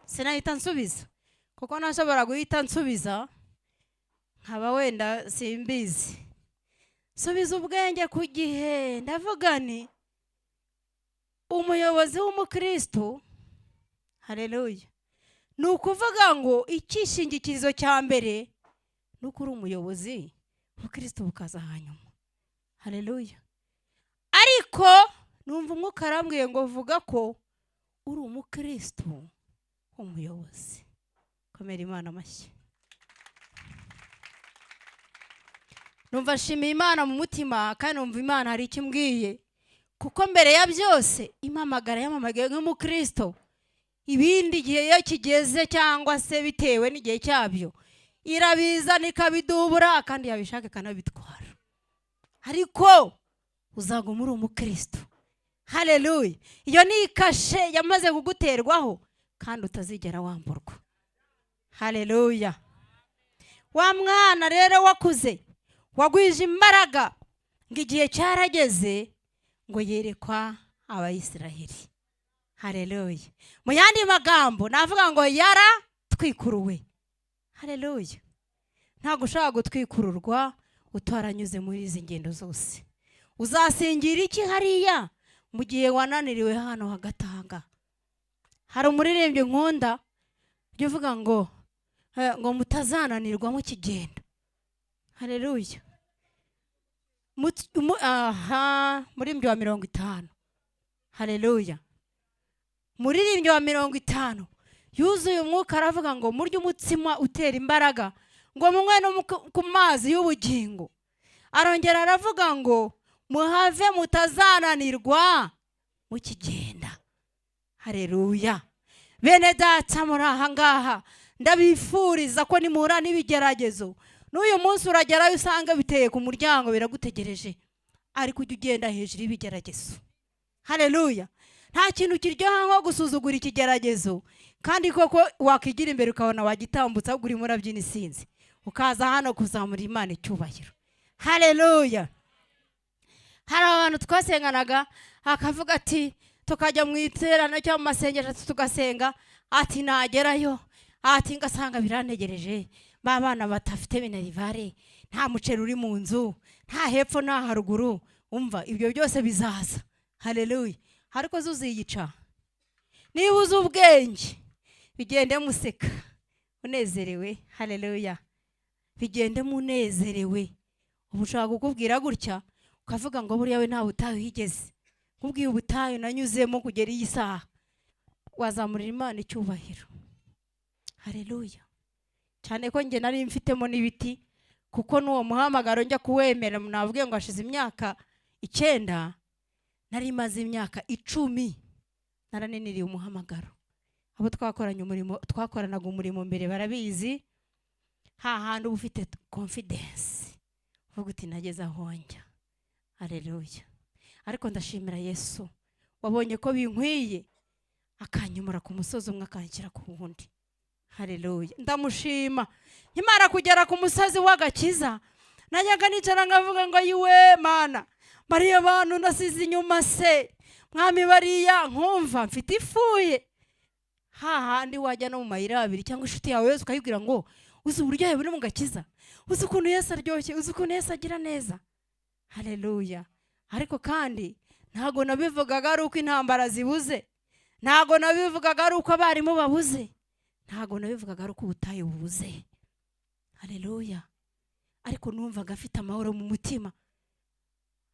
sinahita nsubiza, kuko nashobora guhita nsubiza nkaba wenda simbizi. Subiza ubwenge ku gihe, ndavuga ni umuyobozi w'umukristo, haleluya, ni ukuvuga ngo icyishingikirizo cya mbere ni uko uri umuyobozi, ubukristo bukaza hanyuma, haleluya. Ariko numva umwuka arambwiye ngo vuga ko uri umukristo umuyobozi. Komera Imana amashyi. Numva nshimiye Imana mu mutima, kandi numva Imana hari icyo imbwiye, kuko mbere ya byose impamagara yamamagaye nk'umukristo. Ibindi gihe iyo kigeze cyangwa se bitewe n'igihe cyabyo irabizana ikabidubura, kandi yabishaka ikanabitwara, ariko uzaguma uri umukristo, haleluya. Iyo ni ikashe yamaze kuguterwaho kandi utazigera wamburwa, haleluya. Wa mwana rero wakuze wagwije imbaraga ngo igihe cyarageze ngo yerekwa Abayisiraheli, haleluya. Mu yandi magambo navuga ngo yaratwikuruwe, haleluya. Ntabwo ushobora gutwikururwa utaranyuze muri izi ngendo zose. Uzasingira iki hariya mu gihe wananiriwe hano hagatanga? Hari umuririmbyi nkunda ujya uvuga ngo mutazananirwa mu kigendo, haleluya. Muririmbyi wa 50, haleluya. Muririmbyi wa 50 yuzuye umwuka aravuga ngo murye umutsima utera imbaraga, ngo munywe no ku mazi y'ubugingo. Arongera aravuga ngo muhave mutazananirwa mu kigenda, haleluya. Bene data muri aha ngaha ndabifuriza ko nimura n'ibigeragezo, n'uyu munsi uragerayo usanga biteye ku muryango biragutegereje, ariko ujye ugenda hejuru y'ibigeragezo, haleluya. Nta kintu kiryoha nko gusuzugura ikigeragezo, kandi koko wakigira imbere ukabona wagitambutsa ahubwo urimo urabyina isinzi, ukaza hano kuzamura Imana icyubahiro, haleluya. Hari abantu twasenganaga akavuga ati tukajya mu iterano cyangwa mu masengesho tugasenga, ati nagerayo ati ngasanga birantegereje, ba bana batafite minerivare, nta muceri uri mu nzu, nta hepfo nta haruguru. Umva ibyo byose bizaza. Haleluya. Ariko zuziyica niba uzi ubwenge, bigende museka unezerewe. Haleluya. Bigende munezerewe. Ubu ushaka kukubwira gutya ukavuga ngo buriya we nta butayu higeze, kubwiye ubutayu nanyuzemo kugera iyi saha, wazamurira Imana icyubahiro. Haleluya. Cyane ko nge nari mfitemo n'ibiti, kuko n'uwo muhamagaro njya kuwemera navuge ngo ashize imyaka 9, nari maze imyaka 10 naraniniriye umuhamagaro. Abo twakoranaga umurimo mbere barabizi, hahandi uba ufite confidence uvuga uti nageze aho njya. Haleluya. Ariko ndashimira Yesu wabonye ko binkwiye akanyumura ku musozi umwe akanshyira ku wundi. Haleluya. Ndamushima. Nkimara kugera ku musozi w'agakiza, najyaga nicara ngavuga ngo yiwe Mana, bariya bantu nasize inyuma se, mwami bariya nkumva mfite ifuye. Hahandi wajya no mu mayira abiri cyangwa inshuti yawe yose ukayibwira ngo uzi uburyohe buri mu gakiza, uzi ukuntu Yesu aryoshye, uzi ukuntu Yesu agira neza. Haleluya. Ariko kandi ntago nabivugaga ari uko intambara zibuze, ntago nabivugaga ari uko abarimu babuze, ntago nabivugaga ari uko ubutayu bubuze. Haleluya. Ariko numvaga afite amahoro mu mutima.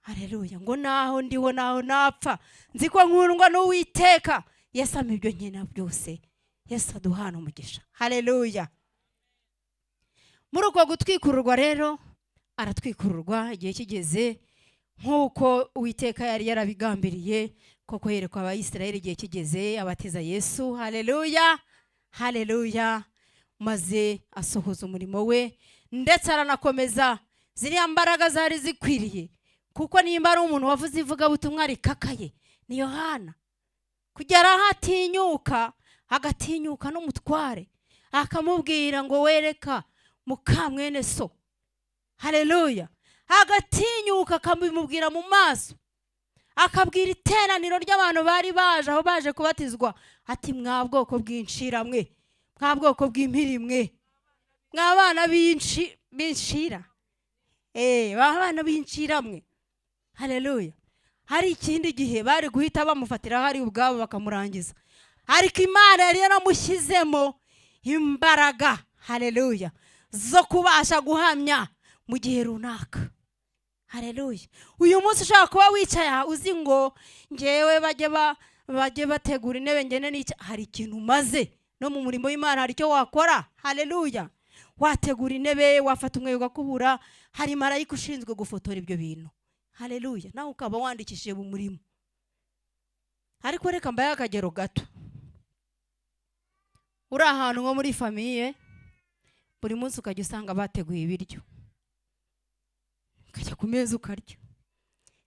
Haleluya. Ngo naho ndiho naho napfa nzi ko nkundwa n'Uwiteka. Yesu ampa ibyo nkena byose. Yesu aduhana umugisha. Haleluya. Muri uko gutwikururwa rero, aratwikururwa igihe kigeze nk'uko Uwiteka yari yarabigambiriye, koko yerekwa Abayisiraheli igihe kigeze abatiza Yesu. Haleluya. Haleluya. Maze asohoza umurimo we ndetse aranakomeza. Ziriya mbaraga zari zikwiriye, kuko nimba ari umuntu wavuze ivugabutumwa rikakaye ni Yohana. Kugera aho agatinyuka n'umutware akamubwira ngo wereka mukamwene so. Haleluya. Agatinyuka akamubwira mu maso, akabwira iteraniro ry'abantu bari baje aho baje kubatizwa, ati mwa bwoko bw'inshiramwe, mwa bwoko bw'impirimwe, mwa bana b'inshira, bana b'inshiramwe. Haleluya. Hari ikindi gihe bari guhita bamufatira hari ubwabo bakamurangiza, ariko Imana yari yaramushyizemo imbaraga. Haleluya. Zo kubasha guhamya mu gihe runaka. Haleluya. Uyu munsi ushaka kuba wicaye uzi ngo ngewe bajye bategura intebe ngene n'icyo, hari ikintu umaze no mu murimo w'Imana, hari icyo wakora. Haleluya. Wategura intebe, wafata umwe ugakubura, hari marayika ushinzwe gufotora ibyo bintu. Haleluya. Nawe ukaba wandikishije mu murimo. Ariko reka mbaye akagero gato. Uri ahantu nko muri famiye, buri munsi ukajya usanga bateguye ibiryo, ukajya ku meza ukarya.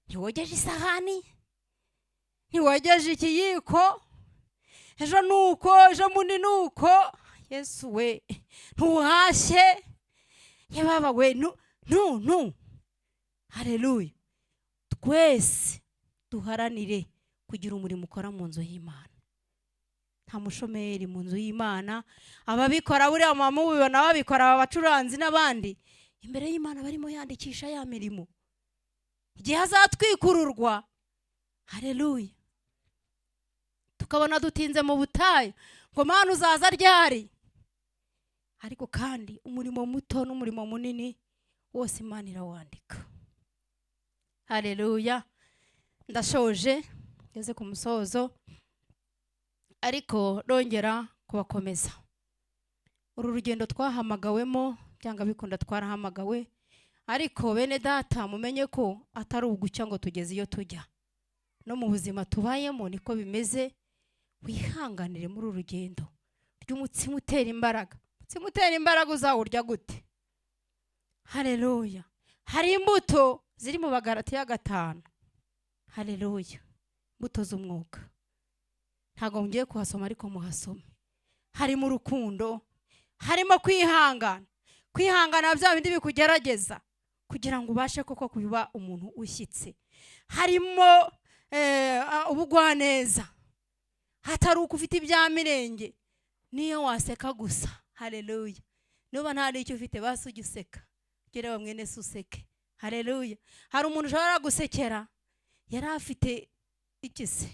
Ntiwogeje isahani, ntiwogeje ikiyiko, ejo nuko, ejo mundi nuko. Yesu we, ntuhashye, yababa we, Haleluya. Twese duharanire kugira umurimo ukora mu nzu y'Imana. Nta mushomeri mu nzu y'Imana. Ababikora buriya mama ubibona babikora, abacuranzi n'abandi imbere y'Imana barimo yandikisha ya mirimo. Igihe azatwikururwa, haleluya, tukabona dutinze mu butayu ngo Mana uzaza ryari. Ariko kandi umurimo muto n'umurimo munini wose Imana irawandika. Haleluya. Ndashoje ngeze ku musozo, ariko rongera kubakomeza. Uru rugendo twahamagawemo byanga bikunda twarahamagawe, ariko bene data mumenye ko atari ugucya ngo tugeze iyo tujya. No mu buzima tubayemo niko bimeze. Wihanganire muri uru rugendo ry'umutsima utera imbaraga. Umutsima utera imbaraga uzawurya gute? Haleluya. Hari imbuto ziri mu Bagalatiya 5. Haleluya. Imbuto z'umwuka. Ntago ngiye kuhasoma ariko muhasome. Harimo urukundo, harimo kwihangana. Kwihangana bya bindi bikugerageza kugira ngo ubashe koko kuba umuntu ushyitse. Harimo ubugwaneza, hatari uko ufite ibya mirenge, niyo waseka gusa. Haleluya. Nuba nta n'icyo ufite basi ujye useka, ugere wa mwene se useke. Haleluya. Hari umuntu ushobora gusekera yari afite ikise,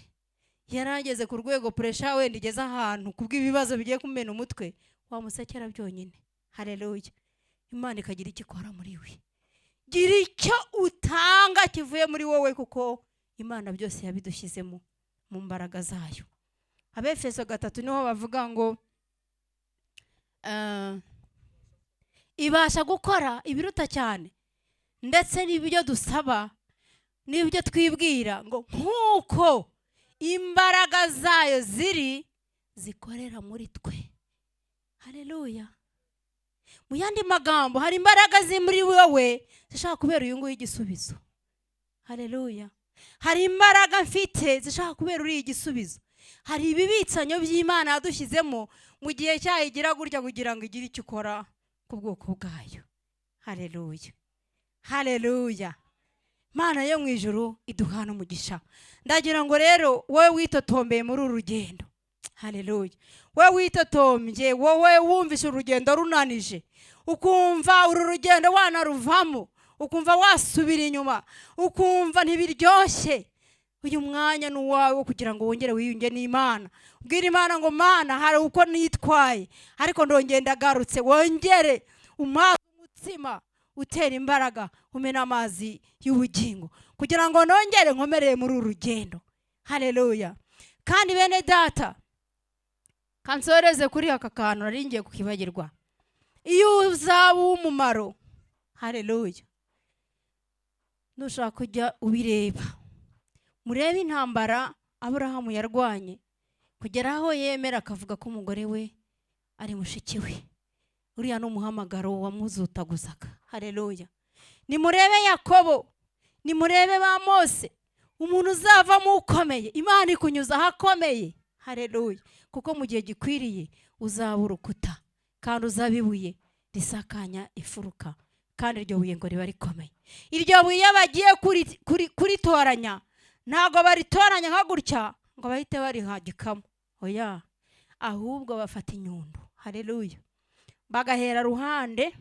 yarageze ku rwego puresha wenda igeze ahantu kubw'ibibazo bigiye kumena umutwe, wamusekera byonyine. Haleluya. Imana ikagira icyo ikora muri we, gira icyo utanga kivuye muri wowe, kuko Imana byose yabidushyizemo mu mbaraga zayo. Abefeso 3 niho bavuga ngo ibasha gukora ibiruta cyane ndetse n'ibyo dusaba n'ibyo twibwira, ngo nkuko imbaraga zayo zikorera muri twe. Haleluya. Mu yandi magambo, hari imbaraga ziri muri wowe zishaka kubera uyu nguyu igisubizo. Haleluya. Hari imbaraga mfite zishaka kubera uri igisubizo. Hari ibibitsanyo by'Imana yadushyizemo mu gihe cyayigira gutya kugira ngo igire icyo ukora ku bwoko bwayo. Haleluya. Haleluya. Mana yo mu ijuru iduhana umugisha. Ndagira ngo rero wowe witotombeye muri uru rugendo. Haleluya. Wowe witotombye, wowe wumvishe urugendo runanije, ukumva uru rugendo wanaruvamo, ukumva wasubira inyuma, ukumva ntibiryoshye, uyu mwanya ni uwawe kugira ngo wongere wiyunge n'Imana. Ubwira Imana ngo Mana, hari uko nitwaye ariko ndongera ndagarutse, wongere umpaze umutsima utera imbaraga, umena amazi y'ubugingo kugira ngo nongere nkomereye muri uru rugendo. Haleluya. Kandi bene data, kansoreze kuri aka kantu nari ngiye kukibagirwa. Iyo uzaba umumaro, haleluya, nushaka kujya ubireba, murebe intambara Aburahamu yarwanye kugera aho yemera akavuga ko umugore we ari mushiki we. Uriya ni umuhamagaro wamuzutaguzaga. Haleluya. Nimurebe Yakobo, nimurebe ba Mose, umuntu uzavamo ukomeye, Imana ikunyuza ahakomeye. Haleluya. Kuko mu gihe gikwiriye uzaba urukuta kandi uzaba ibuye risakanya ifuruka, kandi iryo buye ngo riba rikomeye. Iryo buye bagiye kuritoranya, ntago baritoranya nka gutya ngo bahite barihagikamo, oya, ahubwo bafata inyundo. Haleluya. Bagahera ruhande,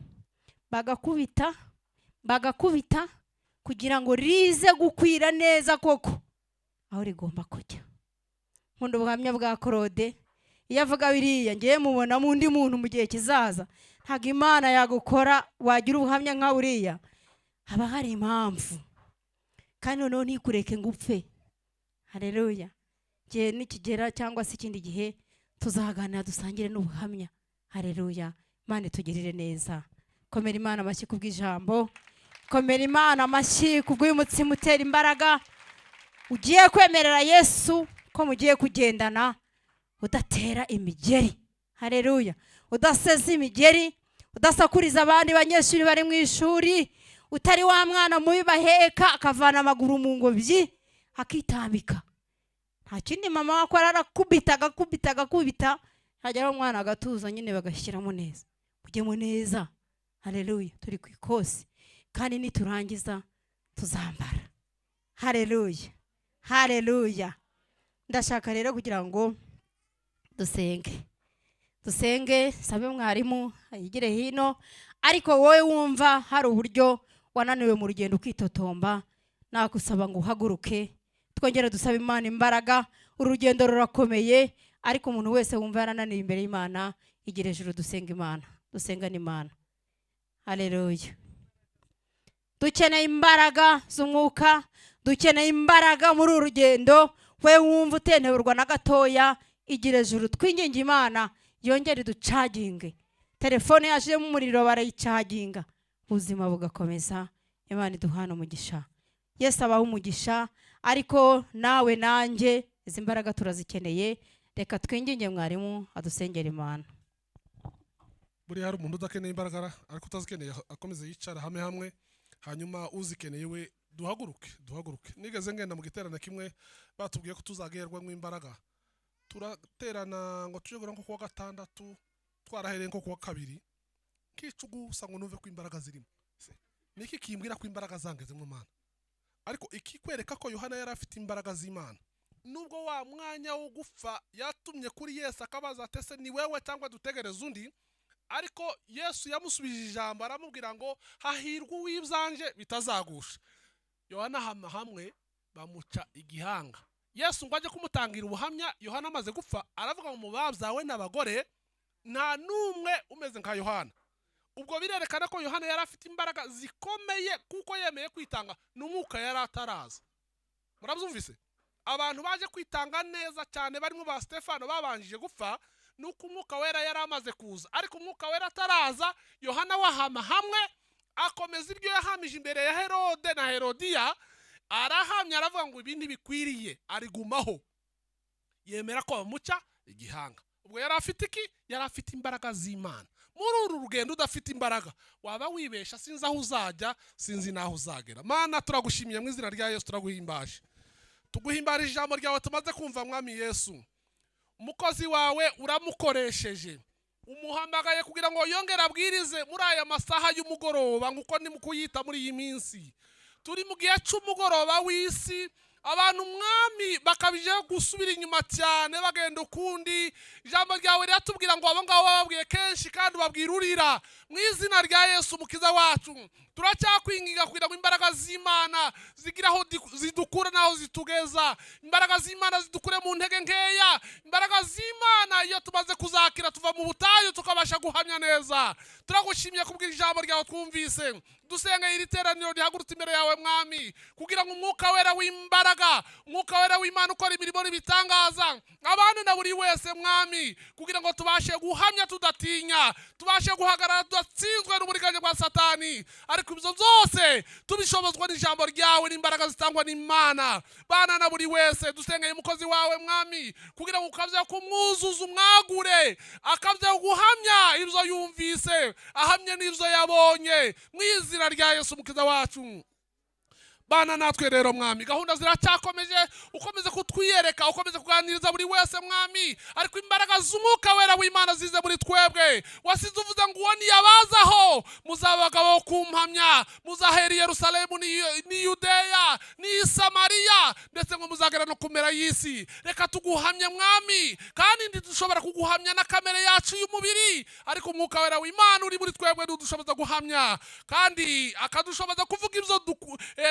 bagakubita kugira ngo rize gukwira neza koko aho rigomba kujya. Nkunda ubuhamya bwa Claude, iyo avuga biriya ngiye mubona mu ndi muntu mu gihe kizaza, ntago Imana yagukora wagira ubuhamya nka buriya, haba hari impamvu, kandi noneho ntikureke ngo upfe. Haleluya. Gihe nikigera cyangwa se ikindi gihe tuzaganira dusangire n'ubuhamya. Haleluya. Imana itugirire neza. Komera Imana amashyi kubw'ijambo, komera Imana amashyi kubw'uyu mutsima utera imbaraga. Ugiye kwemerera Yesu ko mugiye kugendana udatera imigeri. Haleluya. Udaseza imigeri, udasakuriza abandi banyeshuri bari mu ishuri, utari wa mwana mubi baheka akavana amaguru mu ngobyi akitambika. Nta kindi mama wakora, arakubita agakubita, hajyaho umwana agatuza nyine bagashyiramo neza, mujyemo neza. Haleluya. Turi ku ikosi kandi niturangiza tuzambara. Haleluya. Haleluya. Ndashaka rero kugira ngo dusenge, sabe mwarimu ayigire hino, ariko wowe wumva hari uburyo wananiwe mu rugendo ukitotomba, nakusaba ngo uhaguruke twongere dusabe Imana imbaraga. Urugendo rurakomeye, ariko umuntu wese wumva yarananiwe imbere y'Imana, igire ejuru dusenga Imana, dusengana Imana. Haleluya. Dukeneye imbaraga z'umwuka, dukeneye imbaraga muri uru rugendo. We wumva uteneburwa na gatoya, igire ejuru twinginge Imana yongere iducaginge. Telefone yaje mu muriro barayicaginga, ubuzima bugakomeza. Imana iduhana umugisha. Yesu abaho umugisha, ariko nawe nanjye izi mbaraga turazikeneye. Reka twinginge mwarimu adusengera Imana. Buriya hari umuntu udakeneye imbaraga ariko utazikeneye akomeze yicara hamwe, hanyuma uzikeneye we duhaguruke. Nigeze ngenda mu giterane kimwe batubwiye ko tuzagerwa mu imbaraga, turaterana ngo tuje nko kuwa gatandatu, twarahereye nko kuwa kabiri, kicugu usa ngo nuve ko imbaraga zirimo. Niki kimbwira ko imbaraga zangeze mu Mana? ariko ikikwereka ko Yohana yari afite imbaraga z'Imana, nubwo wa mwanya wo gupfa yatumye kuri Yesu akabaza ati ese ni wewe cyangwa dutegereza undi, ariko Yesu yamusubije ijambo aramubwira ngo hahirwa uw'ibyanje bitazagusha. Yohana hamwe bamuca igihanga. Yesu ngo ajye kumutangira ubuhamya Yohana amaze gupfa, aravuga ngo mu babyawe n'abagore nta numwe umeze nka Yohana. Ubwo birerekana ko Yohana yari afite imbaraga zikomeye kuko yemeye kwitanga n'umwuka yari ataraza. Murabyumvise? Abantu baje kwitanga neza cyane barimo ba Stefano babanjije gupfa nuko umwuka wera yari amaze kuza, ariko umwuka wera ataraza Yohana wahama hamwe akomeza ibyo yahamije imbere ya Herode na Herodiya, arahamya aravuga ngo ibindi bikwiriye, arigumaho yemera ko bamuca igihanga. Ubwo yari afite iki? Yari afite imbaraga z'Imana. Muri uru rugendo udafite imbaraga waba wibesha, sinzi aho uzajya, sinzi naho uzagera. Mana turagushimiye mu izina rya Yesu, turaguhimbaje, tuguhimbarije ijambo ryawe tumaze kumva. Mwami Yesu, umukozi wawe uramukoresheje, umuhamagaye kugira ngo yongere abwirize muri aya masaha y'umugoroba, nkuko ni mukuyita muri iyi minsi. Turi mu gihe cy'umugoroba w'isi, abantu mwami bakabije gusubira inyuma cyane bagenda ukundi. Ijambo ryawe riratubwira ngo abo ngabo bababwiye kenshi kandi babwirurira. Mu izina rya Yesu umukiza wacu, turacyakwinginga kugira ngo imbaraga z'Imana zigira aho zidukura naho zitugeza. Imbaraga z'Imana zidukure mu ntege nkeya. Imbaraga z'Imana iyo tumaze kuzakira tuva mu butayu tukabasha guhamya neza. Turagushimiye kubwira ijambo ryawe twumvise. Dusenge iri teraniro rihagurutse imbere yawe mwami, kugira ngo umwuka wera w'imbaraga, umwuka wera w'Imana ukora imirimo n'ibitangaza abana na buri wese mwami, kugira ngo tubashe guhamya tudatinya, tubashe guhagarara tudatsinzwe n'uburiganya bwa Satani, ariko ibyo byose tubishobozwa n'ijambo ryawe n'imbaraga zitangwa n'Imana. Bana na buri wese dusengeye umukozi wawe mwami, kugira ngo ukabye kumwuzuza umwagure, akabye guhamya ibyo yumvise, ahamye n'ibyo yabonye mu izina rya Yesu umukiza wacu. Bana natwe rero mwami, gahunda ziracyakomeje, ukomeze kutwiyereka, ukomeze kuganiriza buri wese mwami, ariko imbaraga z'umwuka wera w'Imana zize muri twebwe. Wasize uvuze ngo uwo niyabazaho muzabagabo kumpamya, muzahera i Yerusalemu ni Yudeya ni Samariya, ndetse ngo muzagera no kumera y'isi. Reka tuguhamye mwami, kandi ntidushobora kuguhamya na kamere yacu y'umubiri, ariko umwuka wera w'Imana uri muri twebwe dushoboza guhamya, kandi akadushoboza kuvuga ibyo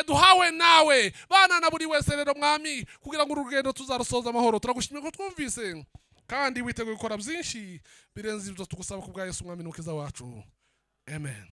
duhawe nawe. Bana na buri wese rero mwami, kugira ngo urugendo tuzarusoza amahoro, turagushimiye ko twumvise kandi witeguye gukora byinshi birenze ibyo tugusaba ku bwa Yesu mwami n'umukiza wacu. Amen.